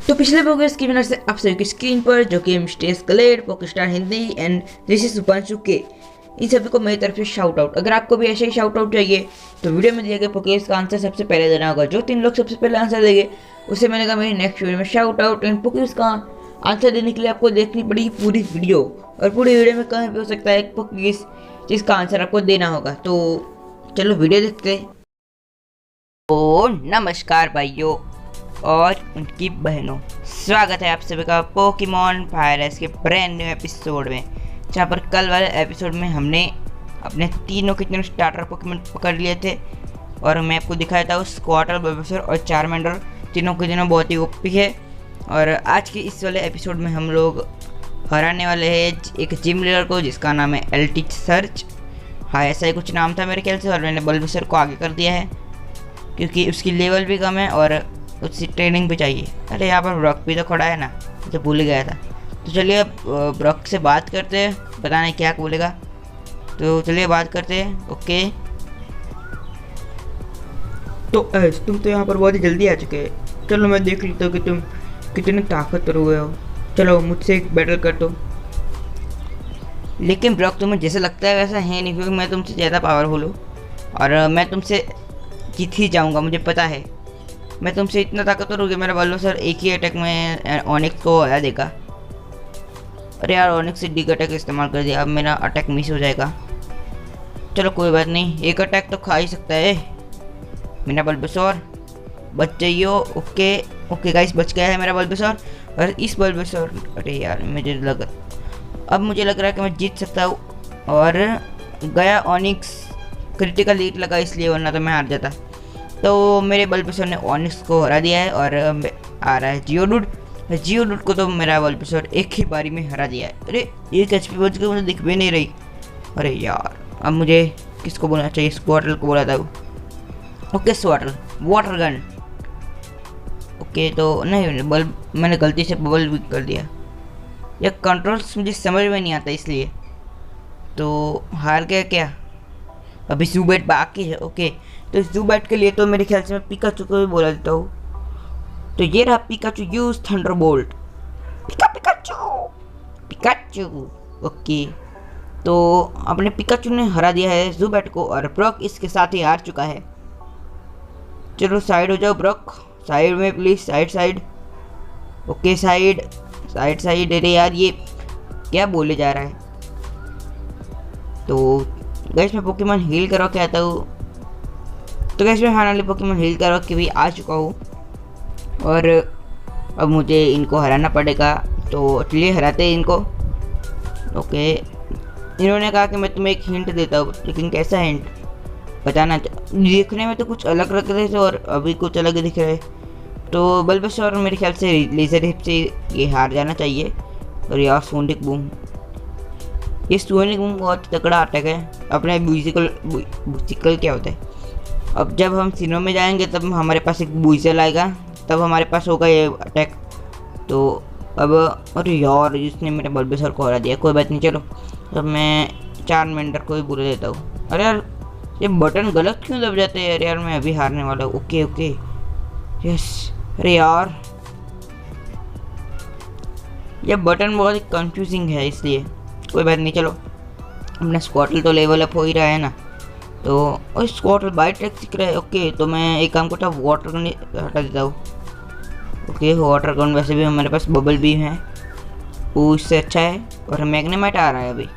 तो पिछले प्रोग्रेस की विनर से आप सभी की स्क्रीन पर जो कि मिस्टर स्केलेट, पोकेस्टार हिंदी एंड ऋषि सुपांशु के, इन सभी को मेरी तरफ से शाउट आउट। अगर आपको भी ऐसे ही शाउट आउट चाहिए तो वीडियो में दिए गए पोकेस का आंसर सबसे पहले देना होगा। जो 3 लोग सबसे पहले आंसर देंगे उसे मैंने कहा मेरी नेक्स्ट वीडियो में शाउट आउट। एंड पोकेस का आंसर देने के लिए आपको देखनी पड़ेगी पूरी वीडियो, और पूरी वीडियो में कहीं भी हो सकता है पोकेस जिसका आंसर आपको देना होगा। तो चलो वीडियो देखते हैं। ओ नमस्कार भाइयों और उनकी बहनों, स्वागत है आप सभी का पोकेमॉन फायर के ब्रांड न्यू एपिसोड में, जहाँ पर कल वाले एपिसोड में हमने अपने तीनों के तीनों स्टार्टर पोकेमॉन पकड़ लिए थे और मैं आपको दिखाया था उस स्क्वाटर, बल्बासोर और चारमेंडर तीनों के तीनों बहुत ही ओपी है। और आज के इस वाले एपिसोड में हम लोग हराने वाले हैं एक जिम लीडर को जिसका नाम है एल्टिच सर्च। हाँ, ऐसा ही कुछ नाम था मेरे ख्याल से, और मैंने बल्बासोर को आगे कर दिया है क्योंकि उसकी लेवल भी कम है और उसकी ट्रेनिंग भी चाहिए। अरे यहाँ पर ब्रॉक भी तो खड़ा है ना, तो भूल गया था। तो चलिए अब ब्रॉक से बात करते हैं, पता नहीं क्या बोलेगा, तो चलिए बात करते हैं। ओके, तो ऐस तुम तो यहाँ पर बहुत ही जल्दी आ चुके हैं। चलो मैं देख लेता हूँ कि तुम कितने ताकतवर हुए हो। चलो मुझसे एक बैटल कर दो। लेकिन ब्रॉक तुम्हें जैसे लगता है वैसा है नहीं, क्योंकि मैं तुमसे ज़्यादा पावरफुल हूँ और मैं तुमसे जीत ही जाऊँगा, मुझे पता है। मैं तुमसे इतना ताकतवर हो गया, मेरा बल्बासोर एक ही अटैक में ऑनिक्स को हरा देगा। अरे यार, ऑनिक्स से डिग अटैक इस्तेमाल कर दिया, अब मेरा अटैक मिस हो जाएगा। चलो कोई बात नहीं, एक अटैक तो खा ही सकता है मेरा बल्बासोर। बच जाइए। ओके ओके गाइस, बच गया है मेरा बल्बासोर। और इस बल्बासोर, अरे यार अब मुझे लग रहा है कि मैं जीत सकता हूँ। और गया ऑनिक्स, क्रिटिकल हिट लगा इसलिए, वरना तो मैं हार जाता। तो मेरे बल्बासोर ने ऑनिक्स को हरा दिया है और आ रहा है जियोडूड को तो मेरा बल्बासोर एक ही बारी में हरा दिया है। अरे एक एचपी बच गई, मुझे दिख भी नहीं रही। अरे यार, अब मुझे किसको बोलना चाहिए? स्क्वाटल को बोला था। Okay Squirtle, water gun. Okay, तो नहीं मैंने गलती से बबल भी कर दिया। यह कंट्रोल्स मुझे समझ में नहीं आता, इसलिए तो हार गया क्या? अभी ज़ूबैट बाकी है। ओके, तो ज़ूबैट के लिए तो मेरे ख्याल से मैं पिकाचू को भी बोला देता हूँ। तो ये रहा Pikachu, use Thunderbolt. Pikachu. Okay, तो अपने पिकाचू ने हरा दिया है ज़ूबैट को और ब्रॉक इसके साथ ही हार चुका है। चलो साइड हो जाओ ब्रॉक, साइड में प्लीज, साइड। Okay side. अरे यार, ये क्या बोले जा रहा है? तो गैस मैं पोकेमॉन हील करवा के आता हूँ। तो गैस मैं फाइनली पोकेमॉन हील करवा के भी आ चुका हूँ और अब मुझे इनको हराना पड़ेगा। तो चलिए हराते हैं इनको। ओके, इन्होंने कहा कि मैं तुम्हें एक हिंट देता हूँ, लेकिन कैसा हिंट बताना? देखने में तो कुछ अलग लग रहे थे और अभी कुछ अलग दिख रहे। तो बल्बासोर मेरे ख्याल से लेज़र हिप से ये हार जाना चाहिए। और यार सोनिक बूम, ये सोनिक बूम बहुत तगड़ा अटैक है। अपने ब्यूसिकल क्या होता है? अब जब हम सीनो में जाएंगे तब हमारे पास एक बुइजल आएगा, तब हमारे पास होगा ये अटैक। तो अब अरे यार, इसने मेरे बल्बासोर को हरा दिया। कोई बात नहीं, चलो अब मैं चारमेंडर को भी बुला देता हूँ। अरे यार, ये बटन गलत क्यों दब जाते हैं? अरे यार, मैं अभी हारने वाला हूँ। Okay yes. अरे यार, ये बटन बहुत ही कंफ्यूजिंग है, इसलिए कोई बात नहीं। चलो अपना स्क्वाटल तो लेवल अप हो ही रहा है ना, तो स्क्वाटल बाई ट्रैक सीख रहा है। ओके, तो मैं एक काम करता हूँ, वाटर गन हटा देता हूँ। ओके, वाटर गन वैसे भी हमारे पास बबल बीम है, वो इससे अच्छा है। और मैग्नेमाइट आ रहा है अभी,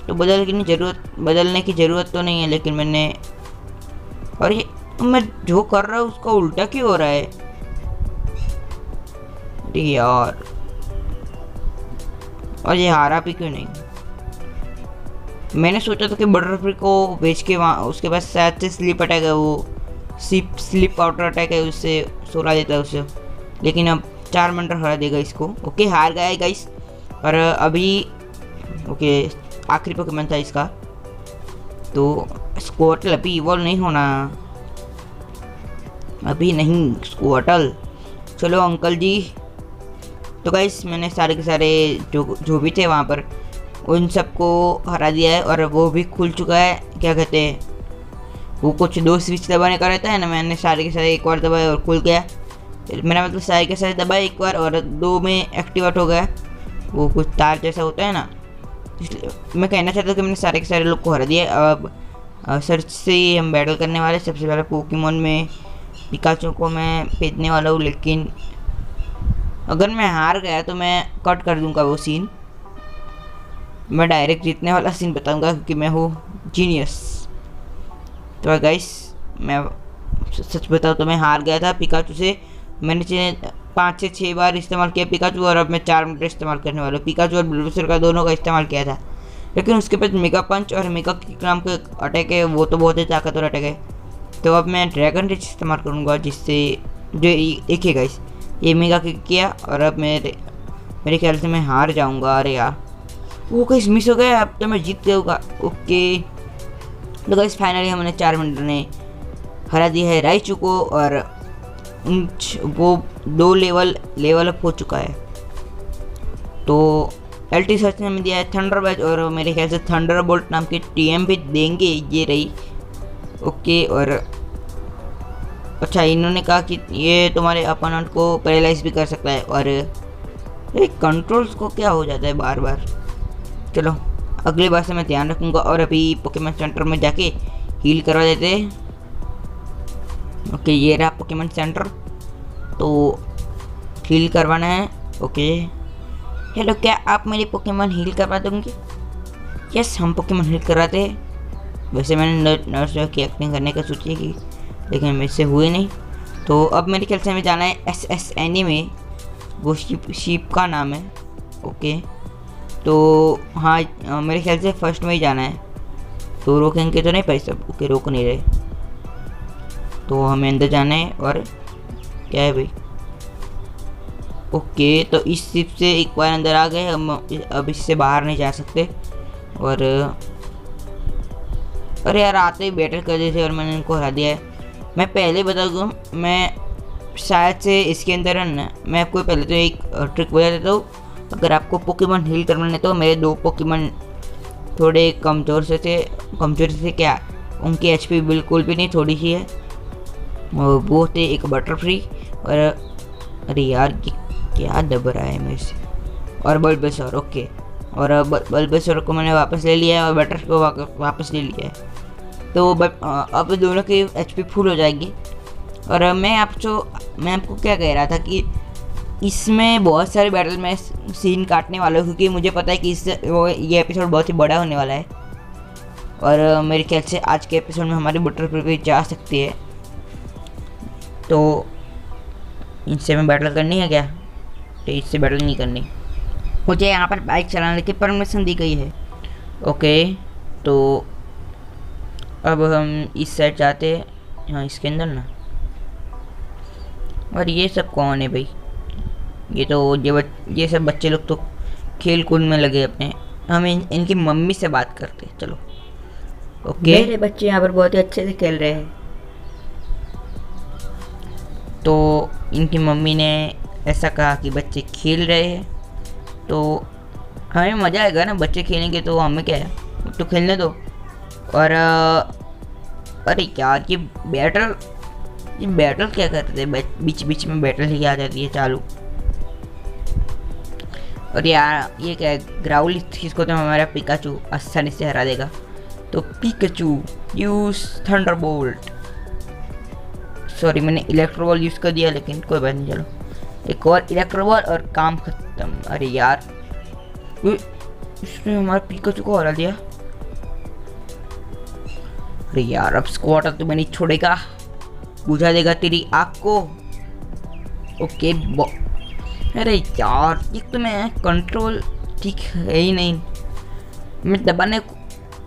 तो बदलने की ज़रूरत तो नहीं है, लेकिन मैंने, और ये मैं जो कर रहा हूँ उसका उल्टा क्यों हो रहा है? अरे यार, और ये हारा भी क्यों नहीं? मैंने सोचा था कि बटरफ्लाई को बेच के वहाँ उसके पास शायद से स्लिप अटैक है, वो स्लिप पाउडर अटैक है, उससे सुला देता है उसे। लेकिन अब चारमेंडर हरा देगा इसको। ओके, हार गया है गाइस। और अभी ओके, आखिरी पोकेमॉन था इसका। तो स्क्वाटल अभी इवॉल्व नहीं होना, अभी नहीं स्क्वाटल। चलो अंकल जी। तो गाइस मैंने सारे के सारे जो भी थे वहाँ पर उन सबको हरा दिया है और वो भी खुल चुका है। क्या कहते हैं, वो कुछ 2 स्विच दबाने का रहता है ना, मैंने सारे के सारे एक बार दबाए और खुल गया। मेरा मतलब सारे के सारे दबाए एक बार और 2 में एक्टिवेट हो गया, वो कुछ तार जैसा होता है ना। इसलिए मैं कहना चाहता हूँ कि मैंने सारे के सारे लोग को हरा दिया। अब सर्च से ही हम बैटल करने वाले। सबसे पहले पोकेमोन में पिकाचू को मैं भेजने वाला हूँ, लेकिन अगर मैं हार गया तो मैं कट कर दूंगा वो सीन। मैं डायरेक्ट जीतने वाला सीन बताऊंगा क्योंकि मैं हूँ जीनियस। तो गाइस मैं सच बताऊँ तो मैं हार गया था पिकाचू से। मैंने 5 से 6 बार इस्तेमाल किया पिकाचू, और अब मैं 4 मिनट इस्तेमाल करने वाला हूँ। पिकाचू और बुलडोजर का दोनों का इस्तेमाल किया था, लेकिन उसके बाद मेगा पंच और मेगा किक नाम का अटैक है, वो तो बहुत ही ताकतवर अटैक है। तो अब मैं ड्रैगन रिच इस्तेमाल करूँगा, जिससे जो एक ही गाइस ये मेगा किक किया, और अब मेरे ख्याल से मैं हार जाऊँगा। अरे यार वो गाइस मिस हो गया, अब तो मैं जीत जाऊँगा। ओके तो गाइस फाइनली हमने 4 मिनट में हरा दिया है राइचू को, और वो 2 लेवल अप हो चुका है। तो एलटी सर्च ने हमें दिया है थंडर बैच, और मेरे ख्याल से थंडर बोल्ट नाम की टीएम भी देंगे, ये रही। ओके और अच्छा इन्होंने कहा कि ये तुम्हारे अपोनेंट को पैरालाइज भी कर सकता है, और ये कंट्रोल्स को क्या हो जाता है बार बार। चलो अगली बार से मैं ध्यान रखूँगा। और अभी पोकेमॉन सेंटर में जाके हील करवा देते हैं। ओके ये रहा पोकेमॉन सेंटर, तो हील करवाना है। ओके हेलो, क्या आप मेरे पोकेमॉन हील करवा दोगे? यस हम पोकेमॉन हील कराते हैं। वैसे मैंने नर्स की एक्टिंग करने का सोची कि, लेकिन मेरे से हुए नहीं। तो अब मेरे ख्याल से हमें जाना है SSNE में, वो शीप का नाम है। ओके तो हाँ मेरे ख्याल से फर्स्ट में ही जाना है। तो रोकेंगे तो नहीं भाई सब? ओके रोक नहीं रहे, तो हमें अंदर जाना है। और क्या है भाई? ओके तो इस शिप से एक बार अंदर आ गए हम, अब इससे बाहर नहीं जा सकते। और अरे यार आते ही बैटल कर देते और मैंने इनको हरा दिया है। मैं पहले बता दूँ, मैं शायद से इसके अंदर है ना, मैं आपको पहले तो एक ट्रिक बता देता हूँ। अगर आपको पोकेमॉन हील करना है तो मेरे 2 पोकेमॉन थोड़े कमज़ोर से थे क्या, उनकी HP बिल्कुल भी नहीं, थोड़ी सी है। वो थे एक बटरफ्री और अरे यार क्या दब रहा है मेरे से, और बल्बेसोर। ओके और बल्बेसोर को मैंने वापस ले लिया है और बटर को वापस ले लिया है। तो अब दोनों की HP फुल हो जाएगी। और मैं आपको क्या कह रहा था कि इसमें बहुत सारे बैटल में सीन काटने वाला हूँ, क्योंकि मुझे पता है कि ये एपिसोड बहुत ही बड़ा होने वाला है। और मेरे ख्याल से आज के एपिसोड में हमारी बटरफ्लाई भी जा सकती है, तो इनसे मैं बैटल करनी है क्या? तो इससे बैटल नहीं करनी, मुझे यहाँ पर बाइक चलाने की परमिशन दी गई है। ओके तो अब हम इस साइड जाते हैं, हाँ इसके अंदर ना। और ये सब कौन है भाई? ये सब बच्चे लोग तो खेल कूद में लगे अपने। हम इनकी मम्मी से बात करते हैं, चलो। ओके मेरे बच्चे यहाँ पर बहुत ही अच्छे से खेल रहे हैं। तो इनकी मम्मी ने ऐसा कहा कि बच्चे खेल रहे हैं तो हमें मज़ा आएगा ना, बच्चे खेलेंगे तो हमें क्या है, तो खेलने दो। और अरे यार ये बैटल क्या करते हैं, बीच बीच में बैटल ही आ जाती है चालू। और यार ये क्या है, ग्राउल, इसको तो हमारा पिकाचू आसानी से हरा देगा। तो पिकाचू यूज थंडरबोल्ट। सॉरी मैंने इलेक्ट्रोबॉल यूज़ कर दिया, लेकिन कोई बात नहीं, चलो एक और इलेक्ट्रोबॉल और काम खत्म। अरे यार इसने हमारे पिकाचू को हरा दिया। अरे यार अब स्क्वाटर तो मैं नहीं छोड़ेगा, बुझा देगा तेरी आँख को। ओके अरे यार एक तो मैं कंट्रोल ठीक है ही नहीं, मैं दबाने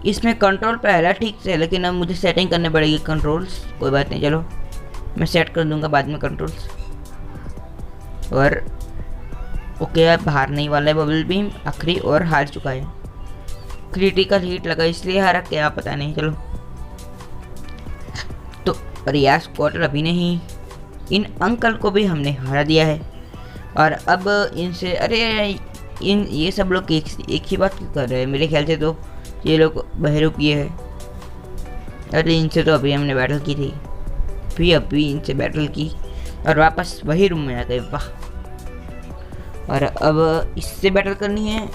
इसमें कंट्रोल पहला ठीक से, लेकिन अब मुझे सेटिंग करनी पड़ेगी कंट्रोल्स। कोई बात नहीं, चलो मैं सेट कर दूंगा बाद में कंट्रोल्स। और ओके अब बाहर नहीं वाला है बबल बीम, आखिरी और हार चुका है। क्रिटिकल हीट लगा इसलिए हारा, क्या पता नहीं, चलो। तो अरे यार स्क्वाटर अभी नहीं, इन अंकल को भी हमने हरा दिया है। और अब इनसे अरे ये सब लोग एक ही बात क्यों कर रहे हैं? मेरे ख्याल से तो ये लोग बहरूपिये है। अरे इनसे तो अभी हमने बैटल की थी, अभी इनसे बैटल की, और वापस वही रूम में आ गए। वाह। और अब इससे बैटल करनी है।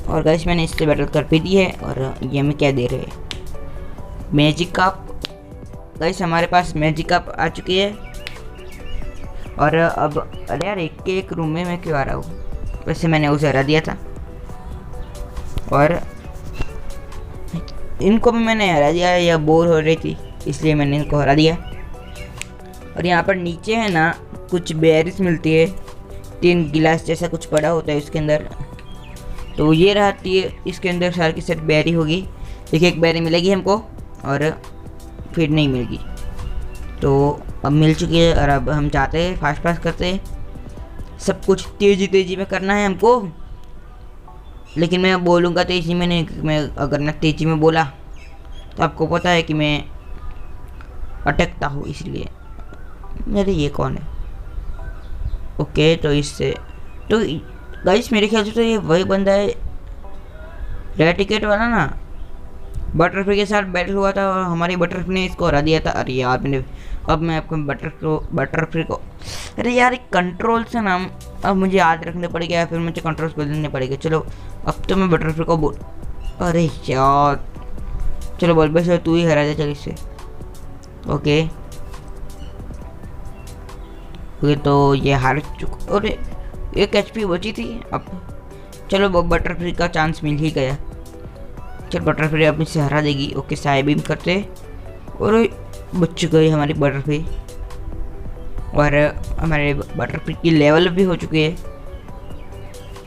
और गाइस मैंने इससे बैटल कर भी दी है। और ये हमें क्या दे रहे हैं, मैजिक कप। गाइस हमारे पास मैजिक कप आ चुकी है। और अब अरे यार एक के एक रूम में मैं क्यों आ रहा हूँ, वैसे मैंने उसे हरा दिया था और इनको भी मैंने हरा दिया। या बोर हो रही थी इसलिए मैंने इनको हरा दिया। और यहाँ पर नीचे है ना कुछ बेरीज मिलती है, 3 गिलास जैसा कुछ पड़ा होता है उसके अंदर। तो ये रहती है, इसके अंदर सारी की सारी बेरी होगी। एक बेरी मिलेगी हमको और फिर नहीं मिलेगी। तो अब मिल चुकी है और अब हम चाहते हैं फास्ट करते हैं, सब कुछ तेज़ी में करना है हमको। लेकिन मैं बोलूँगा तेज़ी में नहीं, मैं अगर मैं तेज़ी में बोला तो आपको पता है कि मैं अटकता हूँ, इसलिए। मेरे ये कौन है? ओके तो इससे तो गाइस मेरे ख्याल से तो ये वही बंदा है रेड टिकट वाला ना, बटरफ्लाई के साथ बैटल हुआ था और हमारी बटरफ्लाई ने इसको हरा दिया था। अरे यार मैं आपको बटरफ्लाई को अरे यार एक कंट्रोल से नाम अब मुझे याद रखने पड़ेगा या फिर मुझे कंट्रोल्स बदलने पड़ेगा। चलो अब तो मैं बटरफ्लाई को बोल, अरे यार चलो बोल बस तू ही हरा दे चल इससे। ओके तो ये हार चुका। अरे 1 HP बची थी। अब चलो बटरफ्लाई का चांस मिल ही गया। चल बटरफ्लाई अब इससे हरा देगी। ओके साइड बीम करते और बच गई हमारी बटरफ्लाई। और हमारे बटरफ्लाई की लेवल भी हो चुकी है।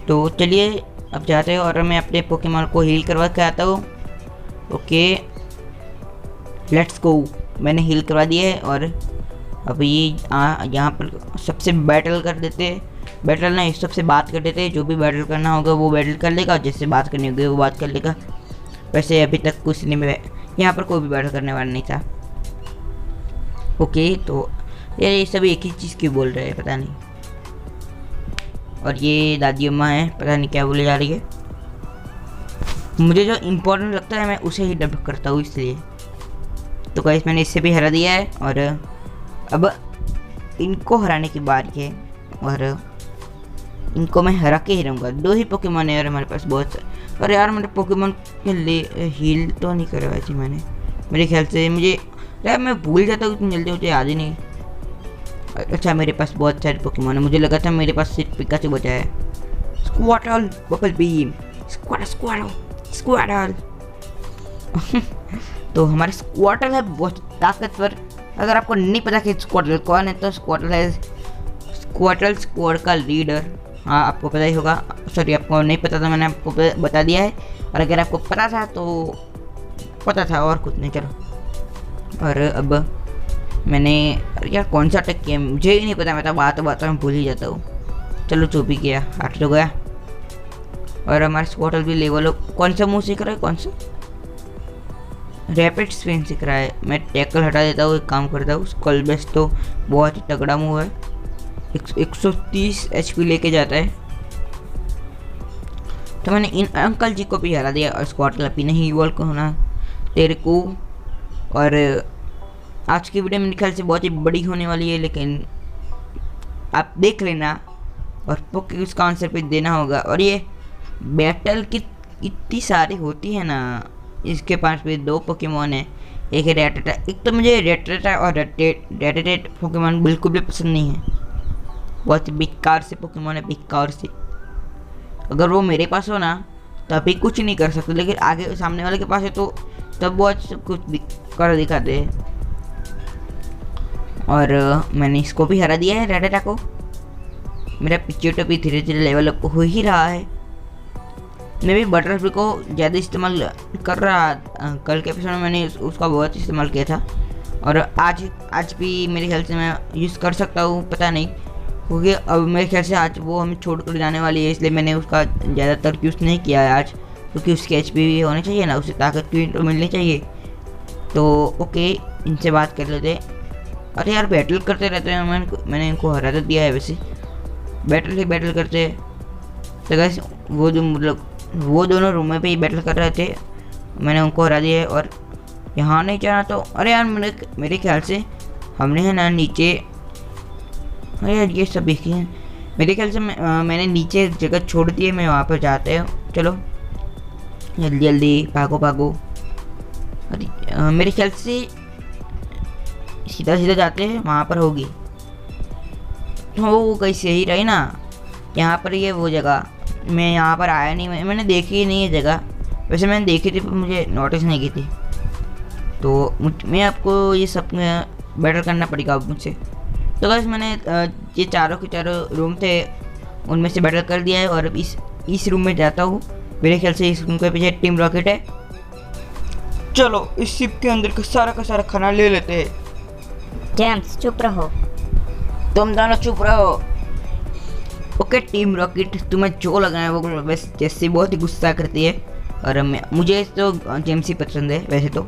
तो चलिए अब जाते हैं और मैं अपने पोकेमॉन को हील करवा के आता हूँ। Okay let's go. मैंने हील करवा दिया है और अभी यहाँ पर सबसे बैटल कर देते हैं। बैटल नहीं, सबसे बात कर देते हैं। जो भी बैटल करना होगा वो बैटल कर लेगा, जिससे बात करनी होगी वो बात कर लेगा। वैसे अभी तक कुछ नहीं में यहाँ पर कोई भी बैटल करने वाला नहीं था। ओके तो ये सभी एक ही चीज़ क्यों बोल रहे हैं पता नहीं। और ये दादी अम्मा है, पता नहीं क्या बोले जा रही है। मुझे जो इम्पोर्टेंट लगता है मैं उसे ही डब करता हूँ, इसलिए। तो गाइस मैंने इससे भी हरा दिया है और अब इनको हराने की बारी है और इनको मैं हरा के ही रहूँगा। 2 ही पोकेमॉन है यार हमारे पास, बहुत। और यार मेरे पोकेमॉन के लिए हील तो नहीं करवाई थी मैंने, मेरे ख्याल से। मुझे यार मैं भूल जाता हूँ इतनी जल्दी, मुझे याद ही नहीं। अच्छा मेरे पास बहुत सारे पोकेमॉन है, मुझे लगा था मेरे पास सिर्फ पिकाचू बचा है। स्क्वाटल, बबल बीम, स्क्वाटल तो हमारे स्क्वाटल है बहुत ताकतवर। अगर आपको नहीं पता कि स्क्वाटल कौन है तो स्क्वाटल है स्क्वाटल स्क्वाड का लीडर। हाँ आपको पता ही होगा, सॉरी आपको नहीं पता था, मैंने आपको बता दिया है। और अगर आपको पता था तो पता था और कुछ नहीं। चलो और अब मैंने यार कौन सा अटैक किया मुझे ही नहीं पता, मैं तो बात में भूल ही जाता हूँ। चलो जो भी किया हट तो गया। और हमारे स्क्वाटल भी लेवल कौन सा मूव सीख रहा है, कौन सा रैपिड स्पिन सीख रहा है। मैं टैकल हटा देता हूँ, एक काम करता हूँ। स्कल बेस्ट तो बहुत ही तगड़ा मूव है, 130 HP लेके जाता है। तो मैंने इन अंकल जी को भी हरा दिया और स्क्वाटल अभी नहीं इवॉल्व होना तेरे को। और आज की वीडियो मेरे ख्याल से बहुत ही बड़ी होने वाली है, लेकिन आप देख लेना और पोके उसका आंसर पे देना होगा। और ये बैटल की इतनी सारी होती है ना, इसके पास भी 2 पोकेमॉन है, एक है रेटेटा। एक तो मुझे रेटेटा और रेटेटेट पोकेमॉन बिल्कुल भी पसंद नहीं है, बहुत ही बेकार से पोकेमॉन है, बेकार से। अगर वो मेरे पास हो ना तभी कुछ नहीं कर सकते, लेकिन आगे सामने वाले के पास है तो तब बहुत कुछ कर दिखाते हैं। और मैंने इसको भी हरा दिया है रेटेटा को। मेरा पिचेटो भी धीरे धीरे लेवल अप हो ही रहा है। मैं भी बटरफ्लाई को ज़्यादा इस्तेमाल कर रहा, कल के एपिसोड में मैंने उसका बहुत इस्तेमाल किया था और आज भी मेरे ख्याल से मैं यूज़ कर सकता हूँ, पता नहीं, क्योंकि अब मेरे ख्याल से आज वो हमें छोड़ कर जाने वाली है, इसलिए मैंने उसका ज़्यादातर यूज़ नहीं किया है आज, क्योंकि उसके HP भी होने चाहिए ना, उसे ताकत की तो मिलनी चाहिए। तो ओके इनसे बात कर लेते। अरे यार बैटल करते रहते हैं, मैंने इनको हरा तो दिया है, वैसे बैटल करते। तो गाइस वो जो मतलब वो दोनों रूम में पे ही बैटल कर रहे थे, मैंने उनको हरा दिया है। और यहाँ नहीं जाना तो अरे यार मेरे ख्याल से हमने है ना नीचे, अरे यार ये सब देखिए, मेरे ख्याल से मैंने नीचे जगह छोड़ दी है, मैं वहाँ पर जाते हैं। चलो जल्दी जल्दी भागो भागो। अरे मेरे ख्याल से सीधा सीधा जाते हैं, वहाँ पर होगी। वो कैसे ही रही ना, यहाँ पर ये वो जगह, मैं यहाँ पर आया नहीं, मैंने देखी ही नहीं है जगह। वैसे मैंने देखी थी पर मुझे नोटिस नहीं की थी, तो मैं आपको ये सब बेटर करना पड़ेगा अब मुझसे। तो गाइस मैंने ये चारों के चारों रूम थे उनमें से बेटर कर दिया है, और अब इस रूम में जाता हूँ। मेरे ख्याल से इस रूम के पीछे टीम रॉकेट है। चलो इस शिप के अंदर का सारा खाना ले लेते हैं। जेम्स चुप रहो। तुम दोनों चुप रहो। ओके टीम रॉकेट, तुम्हें जो लगा है वो बस जैसे बहुत ही गुस्सा करती है, और मुझे तो जेम्स ही पसंद है। वैसे तो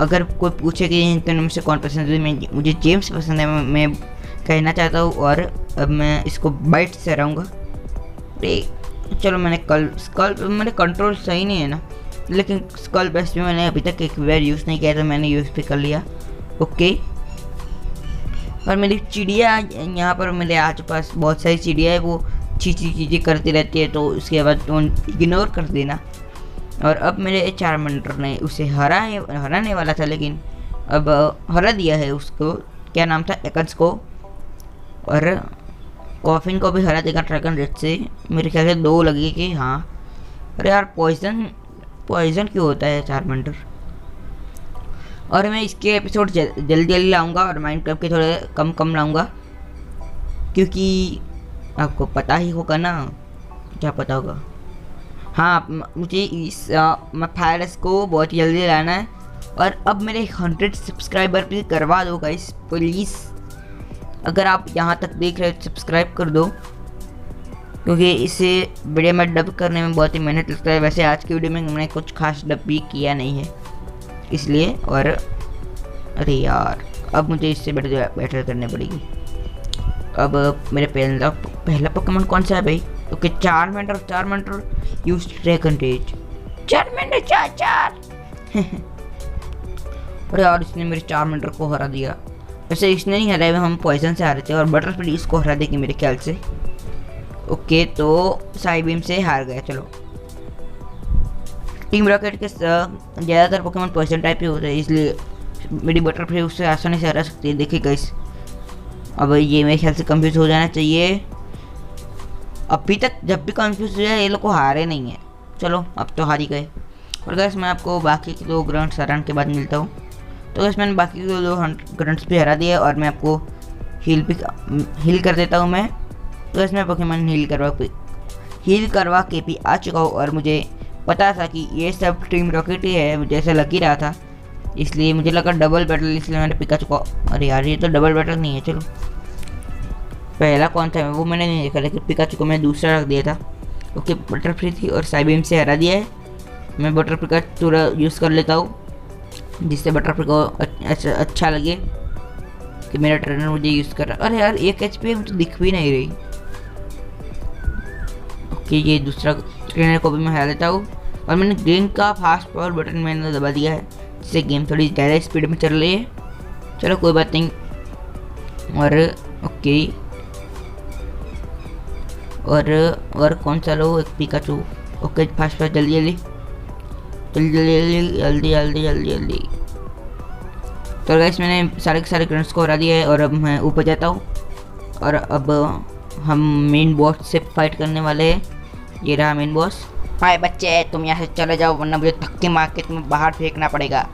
अगर कोई पूछे कि इन दोनों में से कौन पसंद है, मुझे जेम्स पसंद है, मैं कहना चाहता हूँ। और अब मैं इसको बाइट से हराऊँगा। चलो मैंने स्कल मेरे कंट्रोल सही नहीं है ना, लेकिन स्कल बेस्ट में मैंने अभी तक एक बार यूज़ नहीं किया, तो मैंने यूज़ भी कर लिया। ओके, और मेरी चिड़िया यहाँ पर मेरे आसपास बहुत सारी चिड़िया है, वो चीज़ें करती रहती है, तो उसके बाद तो इग्नोर कर देना। और अब मेरे चारमेंडर ने उसे हराने वाला था, लेकिन अब हरा दिया है उसको। क्या नाम था, एकन्स को। और कॉफिन को भी हरा देगा ड्रैगन रेड से। मेरे ख्याल से 2 लगी कि हाँ। अरे यार पॉइजन क्यों होता है चारमेंडर। और मैं इसके एपिसोड जल्दी लाऊंगा, और माइनक्राफ्ट के थोड़े कम लाऊंगा, क्योंकि आपको पता ही होगा ना, क्या पता होगा। हाँ, मुझे इस फायरस को बहुत जल्दी लाना है। और अब मेरे 100 सब्सक्राइबर भी करवा दो गाइस प्लीज़। अगर आप यहाँ तक देख रहे हो सब्सक्राइब कर दो, क्योंकि इसे वीडियो में डब करने में बहुत ही मेहनत लगता है। वैसे आज की वीडियो में मैंने कुछ खास डब भी किया नहीं है इसलिए। और अरे यार अब मुझे इससे बेटर करनी पड़ेगी। अब मेरे पहला पोकेमॉन कौन सा है भाई? Okay, Charmander use Dragon Rage. Charmander चार अरे यार इसने मेरे चारमेंडर को हरा दिया। वैसे इसने नहीं हराया, हम पॉइजन से हारे थे, और बटरफ्लाई इसको हरा देगी मेरे ख्याल से। ओके, तो साइबीम से हार गया। चलो, टीम रॉकेट के ज़्यादातर पोकेमॉन पॉइजन टाइप ही होते हैं, इसलिए मेरी बटरफ्लाई उससे आसानी से हरा सकती है। देखिए गाइस, अब ये मेरे ख्याल से कंफ्यूज हो जाना चाहिए। अभी तक जब भी कंफ्यूज हो जाए ये लोग को हारे नहीं है। चलो अब तो हार ही गए। और गाइस मैं आपको बाकी के 2 ग्रांट्स हराने के बाद मिलता हूँ। तो गाइस मैंने बाकी के 2 ग्रांट्स भी हरा दिए, और मैं आपको हील कर देता हूँ मैं। तो गाइस मैं पोकेमॉन हील करवा के भी आ चुका हूँ, और मुझे पता था कि ये सब टीम रॉकेट ही है, मुझे ऐसा लग ही रहा था, इसलिए मुझे लगा डबल बैटल, इसलिए मैंने पिकाचू को। अरे यार ये तो डबल बैटल नहीं है। चलो पहला कौन था वो मैंने नहीं देखा, लेकिन पिकाचू को मैं दूसरा रख दिया था। ओके, बटरफ्लाई थी और साइबीम से हरा दिया है। मैं बटरफ्लाई का पूरा यूज़ कर लेता हूँ, जिससे बटरफ्लाई को अच्छा लगे कि मेरा ट्रेनर मुझे यूज़ कर रहा। अरे यार 1 HP मुझे दिख भी नहीं रही। ओके, ये दूसरा ट्रेनर को भी मैं हरा देता हूँ, और मैंने गेम का फास्ट पावर बटन मैंने दबा दिया है, जिससे गेम थोड़ी ज़्यादा स्पीड में चल रही है। चलो कोई बात नहीं। और ओके, और कौन सा लो, एक पिकाचू। ओके, फास्ट जल्दी। तो गाइस मैंने सारे के सारे ग्रांट्स को हरा दिया है, और अब मैं ऊपर जाता हूँ, और अब हम मेन बॉस से फाइट करने वाले हैं। ये रहा मेन बॉस। हाय बच्चे, तुम यहाँ से चले जाओ, वरना मुझे धक्के मार के तुम्हें बाहर फेंकना पड़ेगा।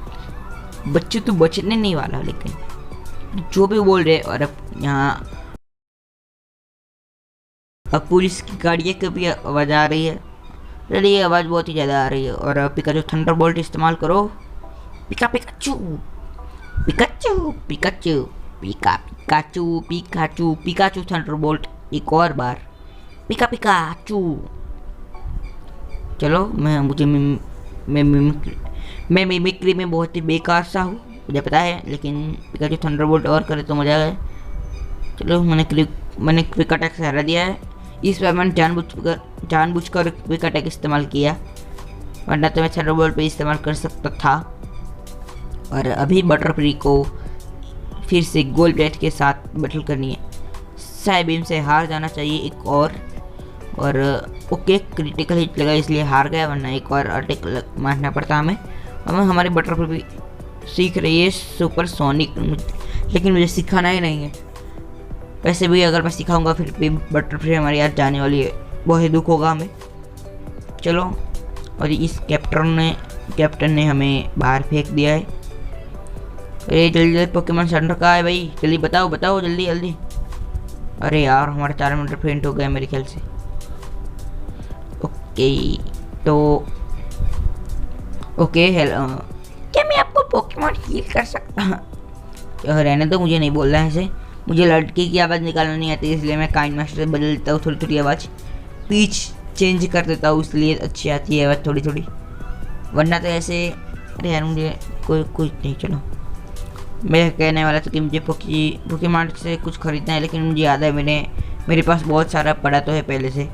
बच्चे तो बचने नहीं वाला, लेकिन जो भी बोल रहे। और अब यहाँ अब पुलिस की गाड़ियों की भी आवाज़ आ रही है। अरे ये आवाज़ बहुत ही ज़्यादा आ रही है। और पिकाचू थंडरबोल्ट इस्तेमाल करो। पिकाचू थंडरबोल्ट एक और बार। पिकाचू। चलो मैं मिमिक्री में बहुत ही बेकार सा हूँ, मुझे पता है, लेकिन पिकाचू थंडरबोल्ट और करे तो मज़ा आए। चलो मैंने क्विक अटैक से हरा दिया है। इस बार मैंने जानबूझकर क्विक अटैक इस्तेमाल किया, वरना तो मैं थंडरबोल्ट पे इस्तेमाल कर सकता था। और अभी बटरफ्लाई को फिर से गोल्ड ब्लेड के साथ बैटल करनी है। साइबीम से हार जाना चाहिए एक और ओके क्रिटिकल हिट लगा इसलिए हार गया, वरना एक और अटैक मारना पड़ता हमें। हमारी बटरफ्लाई भी सीख रही है सुपर सोनिक, लेकिन मुझे सिखाना ही नहीं है। वैसे भी अगर मैं सिखाऊंगा फिर भी बटरफ्लाई हमारी याद जाने वाली है, बहुत ही दुख होगा हमें। चलो, और इस कैप्टन ने हमें बाहर फेंक दिया है। अरे जल्दी जल्दी पोकेमॉन सेंटर कहाँ है भाई, जल्दी बताओ जल्दी जल्दी। अरे यार हमारे 4 मिनट फेंट हो गए मेरे ख्याल से। ओके हेलो, क्या मैं आपको पोकेमॉन हील कर सकता हूँ? रहने दो, मुझे नहीं बोलना है ऐसे। मुझे लड़की की आवाज़ निकालना नहीं आती, इसलिए मैं काइंड मास्टर से बदल देता हूँ थोड़ी आवाज़, पिच चेंज कर देता हूँ, इसलिए अच्छी आती है आवाज़ थोड़ी, वरना तो ऐसे। अरे यार मुझे कुछ नहीं। चलो, मैं कहने वाला था कि मुझे पोकेमॉन से कुछ खरीदना है, लेकिन मुझे याद है मेरे पास बहुत सारा पड़ा तो है पहले से।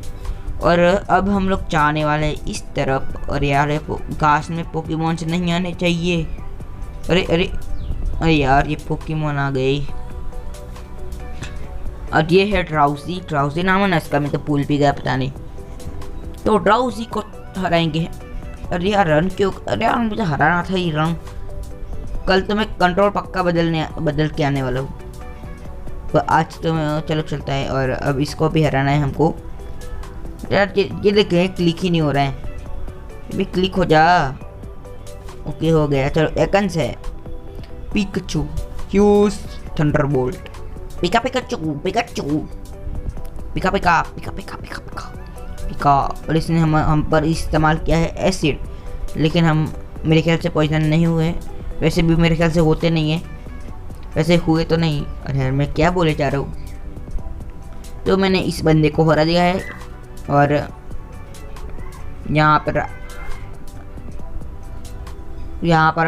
और अब हम लोग जाने वाले हैं इस तरफ। और यार घास में पोकेमॉन से नहीं आने चाहिए। अरे यार ये पोकेमॉन आ गई। और ये है ड्राउजी नाम है ना इसका, मैं तो भूल भी गया पता नहीं। तो ड्राउजी को हराएंगे। अरे यार रन क्यों, अरे यार मुझे हराना था ये रन। कल तो मैं कंट्रोल पक्का बदल के आने वाला हूँ, तो आज तो चलो चलता है। और अब इसको भी हराना है हमको। यार ये देखें क्लिक ही नहीं हो रहा है, भी क्लिक हो जा। ओके हो गया। चलो एकन्स है, पिकाचू यूज थंडरबोल्ट, पिका। और इसने हम पर इस्तेमाल किया है एसिड, लेकिन मेरे ख्याल से पॉइजन नहीं हुए। वैसे भी मेरे ख्याल से होते नहीं है, वैसे हुए तो नहीं। अरे यार मैं क्या बोले जा रहा हूँ। तो मैंने इस बंदे को हरा दिया है। और यहाँ पर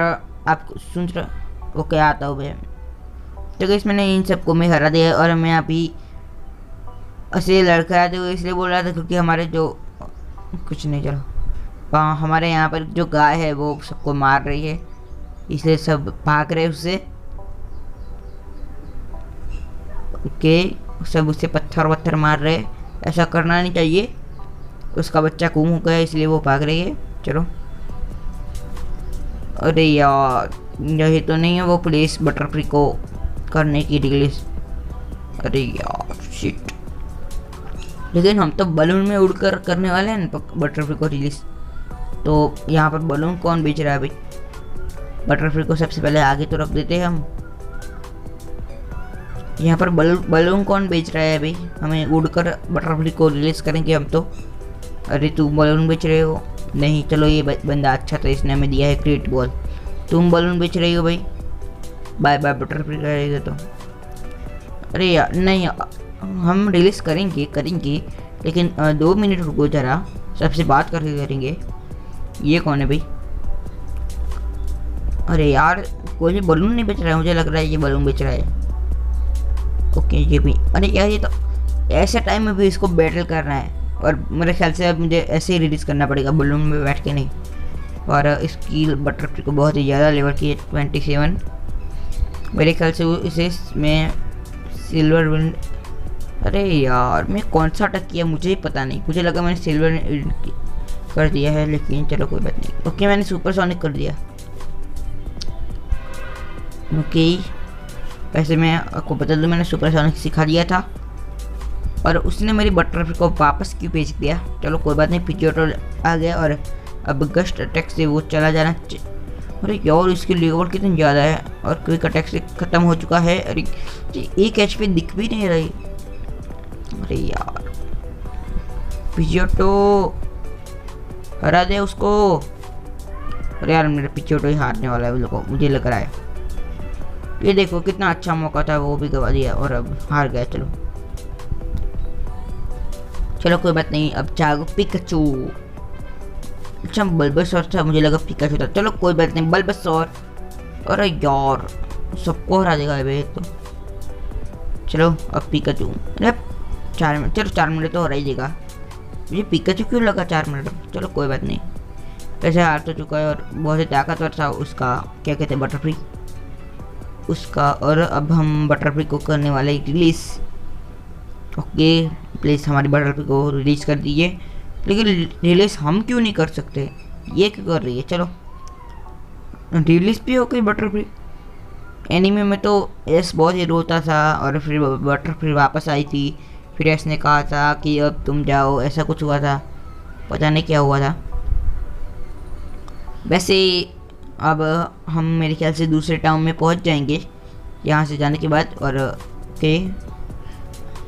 आप सुन रहे वो क्या आता हूँ मैं। तो गाइस मैंने इन सबको मैं हरा दिया है। और मैं अभी ऐसे लड़का है तो इसलिए बोल रहा था क्योंकि हमारे जो कुछ नहीं, चलो हमारे यहाँ पर जो गाय है वो सबको मार रही है, इसलिए सब भाग रहे उससे। ओके, सब उससे पत्थर मार रहे। ऐसा करना नहीं चाहिए। उसका बच्चा गुम हो गया इसलिए वो भाग रही है। चलो, अरे यार यही तो नहीं है वो प्लेस बटरफ्लाई को करने की रिलीज। अरे यार शिट, लेकिन हम तो बलून में उड़कर करने वाले हैं ना बटरफ्लाई को रिलीज। तो यहाँ पर बलून कौन बेच रहा है भाई? बटरफ्लाई को सबसे पहले आगे तो रख देते हैं हम। यहाँ पर बलून कौन बेच रहा है भाई? हमें उड़कर बटरफ्लाई को रिलीज करेंगे हम तो। अरे तुम बलून बेच रहे हो? नहीं, चलो ये बंदा अच्छा था, इसने हमें दिया है क्रिएट बॉल। तुम बलून बेच रही हो भाई? बाय बाय बटरफ्लाई करेगा तो। अरे यार नहीं, हम रिलीज करेंगे लेकिन 2 मिनट रुको जरा, सबसे बात करके करेंगे। ये कौन है भाई? अरे यार कोई भी बलून नहीं बेच रहा है, मुझे लग रहा है ये बलून बेच रहा है। ओके ये भी। अरे यार ये तो ऐसे टाइम में भी इसको बैटल करना है, और मेरे ख्याल से अब मुझे ऐसे ही रिलीज करना पड़ेगा, बलून में बैठ के नहीं। और इसकी बटरफ्लाई को बहुत ही ज़्यादा लेवल की है 27। मेरे ख्याल से वो इसे मैं सिल्वर विंड। अरे यार मैं कौन सा अटैक किया मुझे ही पता नहीं, मुझे लगा मैंने सिल्वर कर दिया है, लेकिन चलो कोई बात नहीं। ओके मैंने सुपर सोनिक कर दिया। ओके वैसे मैं आपको बता दूं मैंने सुपर सोनिक सिखा दिया था, और उसने मेरी बटरफ्लाई को वापस क्यों भेज दिया। चलो कोई बात नहीं, पिज्जोटो आ गया और अब गस्ट अटैक से वो चला जाना। अरे यार इसकी लेवल कितनी ज़्यादा है, और क्विक अटैक से ख़त्म हो चुका है। अरे एक एचपी दिख भी नहीं रही। अरे यार पिज्जोटो हरा दे उसको। अरे यार मेरा पिज्जोटो ही हारने वाला है मुझे लग रहा है। ये देखो कितना अच्छा मौका था, वो भी गवा दिया और अब हार गया। चलो कोई बात नहीं, अब जागो पिकाचू। अच्छा बल्बासौर था, मुझे लगा पिकाचू था। चलो कोई बात नहीं, बल्बासौर। अरे यार सबको हरा देगा भाई तो। चलो अब पिकाचू। अरे 4 मिनट, चलो 4 मिनट तो हरा ही देगा। मुझे पिकाचू क्यों लगा 4 मिनट? चलो कोई बात नहीं, वैसे हार तो चुका है और बहुत ही ताकतवर था उसका क्या कहते हैं बटरफ्लाई। उसका। और अब हम बटरफ्लाई को करने वाले रिलीज़। ओके प्लीज़ हमारी बटरफ्लाई को रिलीज़ कर दीजिए। लेकिन रिलीज़ हम क्यों नहीं कर सकते, ये क्यों कर रही है? चलो रिलीज़ भी हो गई बटरफ्लाई। एनीमे में तो एस बहुत ही रोता था और फिर बटरफ्लाई वापस आई थी, फिर एस ने कहा था कि अब तुम जाओ, ऐसा कुछ हुआ था, पता नहीं क्या हुआ था। वैसे अब हम मेरे ख्याल से दूसरे टाउन में पहुंच जाएंगे यहाँ से जाने के बाद। और ओके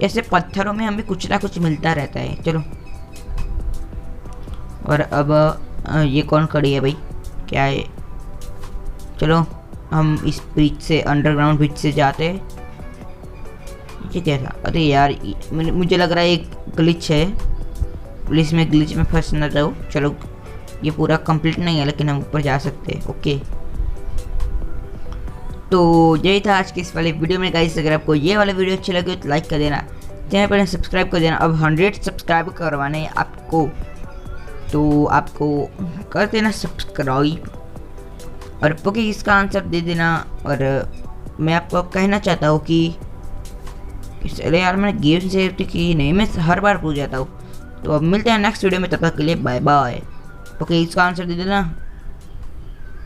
ऐसे पत्थरों में हमें कुछ ना कुछ मिलता रहता है। चलो और अब ये कौन खड़ी है भाई, क्या है? चलो हम इस ब्रिज से, अंडरग्राउंड ब्रिज से जाते हैं। ये क्या था? अरे यार मुझे लग रहा है एक ग्लिच है, पुलिस में ग्लिच में फंस ना जाओ। चलो ये पूरा कंप्लीट नहीं है लेकिन हम ऊपर जा सकते हैं। ओके तो यही था आज की इस वाले वीडियो में गाइस। अगर आपको ये वाला वीडियो अच्छा लगे तो लाइक कर देना, चैनल पर सब्सक्राइब कर देना। अब 100 सब्सक्राइब करवाने आपको, तो आपको कर देना सब्सक्राइब और ओके इसका आंसर दे देना। और मैं आपको कहना चाहता हूँ कि अरे यार मैंने गेम सेव की नहीं, मैं हर बार भूल जाता हूँ। तो अब मिलते हैं नेक्स्ट वीडियो में, तब तक के लिए बाय बाय। ओके इसका आंसर दे देना।